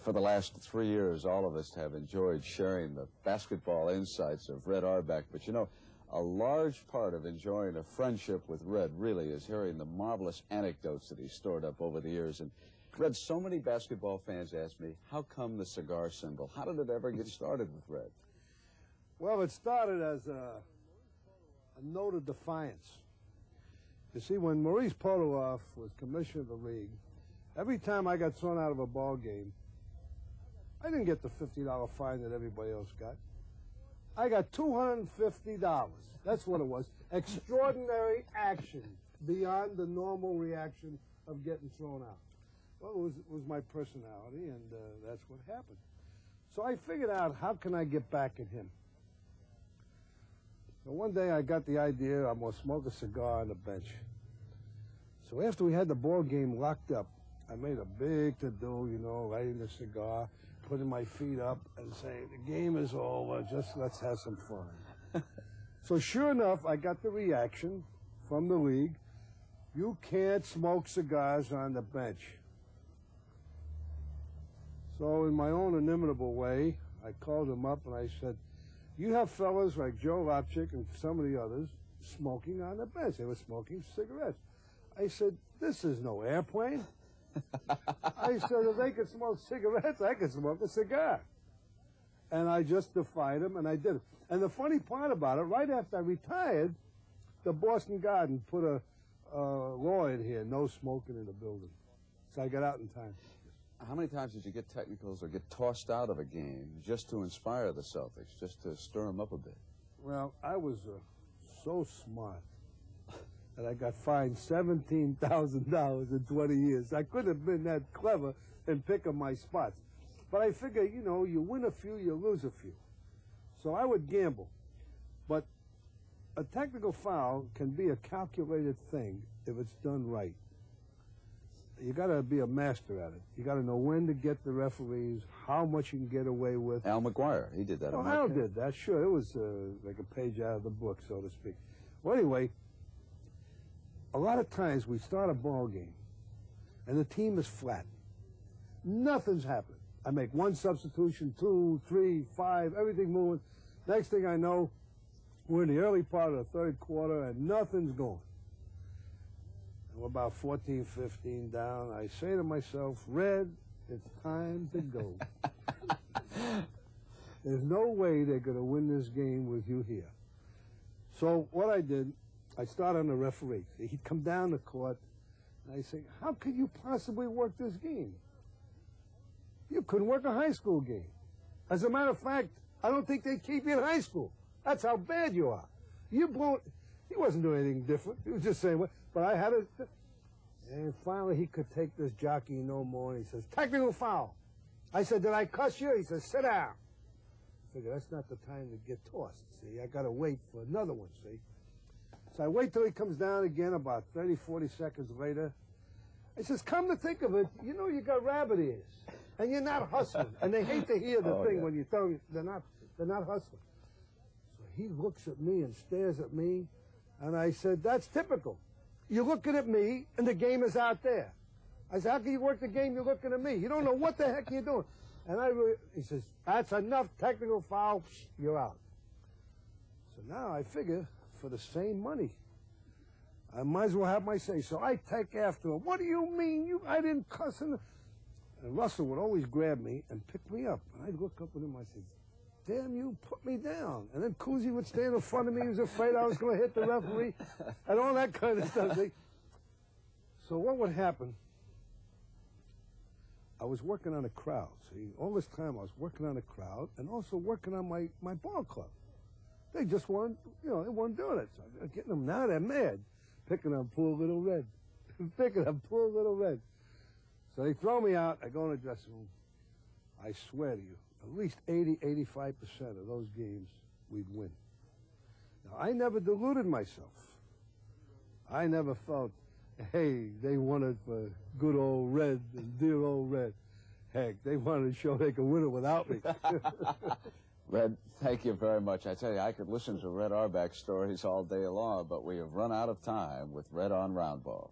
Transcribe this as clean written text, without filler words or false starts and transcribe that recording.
For the last 3 years, all of us have enjoyed sharing the basketball insights of Red Auerbach. But, you know, a large part of enjoying a friendship with Red really is hearing the marvelous anecdotes that he's stored up over the years. And, Red, so many basketball fans ask me, how come the cigar symbol? How did it ever get started with Red? Well, it started as a note of defiance. You see, when Maurice Podoloff was commissioner of the league, every time I got thrown out of a ball game, I didn't get the $50 fine that everybody else got. I got $250. That's what it was. Extraordinary action beyond the normal reaction of getting thrown out. Well, it was my personality, and that's what happened. So I figured out, how can I get back at him? So one day I got the idea I'm going to smoke a cigar on the bench. So after we had the ball game locked up, I made a big to-do, you know, lighting the cigar, putting my feet up and saying, the game is over, just let's have some fun. So sure enough, I got the reaction from the league, you can't smoke cigars on the bench. So in my own inimitable way, I called them up and I said, you have fellas like Joe Lapchick and some of the others smoking on the bench. They were smoking cigarettes. I said, this is no airplane. I said, if they could smoke cigarettes, I could smoke a cigar. And I just defied them, and I did it. And the funny part about it, right after I retired, the Boston Garden put a law in here, no smoking in the building. So I got out in time. How many times did you get technicals or get tossed out of a game just to inspire the Celtics, just to stir them up a bit? Well, I was so smart that I got fined $17,000 in 20 years. I couldn't have been that clever in picking my spots. But I figure, you know, you win a few, you lose a few. So I would gamble. But a technical foul can be a calculated thing if it's done right. You got to be a master at it. You got to know when to get the referees, how much you can get away with. Al McGuire, he did that. Oh, Al did that, sure. It was like a page out of the book, so to speak. Well, anyway, a lot of times we start a ball game, and the team is flat. Nothing's happening. I make one substitution, 2, 3, 5, everything moving. Next thing I know, we're in the early part of the third quarter, and nothing's going. And we're about 14, 15 down. I say to myself, Red, it's time to go. There's no way they're going to win this game with you here. So what I did, I started on the referee. He'd come down the court, and I say, how could you possibly work this game? You couldn't work a high school game. As a matter of fact, I don't think they keep you in high school. That's how bad you are. You blew it. He wasn't doing anything different. He was just saying, but I had it. And finally, he could take this jockey no more, and he says, technical foul. I said, did I cuss you? He says, sit down. I figured, that's not the time to get tossed, see? I got to wait for another one, see? So I wait till he comes down again about 30, 40 seconds later. I says, come to think of it, you know you got rabbit ears, and you're not hustling. And they hate to hear the thing when you tell them they're not hustling. So he looks at me and stares at me, and I said, that's typical. You're looking at me, and the game is out there. I said, how can you work the game? You're looking at me. You don't know what the heck you're doing. And he says, that's enough technical foul. You're out. So now I figure, for the same money, I might as well have my say. So I take after him. What do you mean? I didn't cuss him. And Russell would always grab me and pick me up. And I'd look up at him. I said, damn you, put me down. And then Cousy would stand in front of me. He was afraid I was going to hit the referee and all that kind of stuff. So what would happen, I was working on a crowd. See, all this time I was working on a crowd and also working on my ball club. They just weren't, you know, they weren't doing it. So I was getting them, now they're mad. Picking on poor little Red. Picking on poor little Red. So they throw me out. I go in the dressing room. I swear to you, at least 80, 85% of those games we'd win. Now, I never deluded myself. I never felt, hey, they wanted for good old Red and dear old Red. Heck, they wanted to show they could win it without me. Red, thank you very much. I tell you, I could listen to Red Auerbach stories all day long, but we have run out of time with Red on Roundball.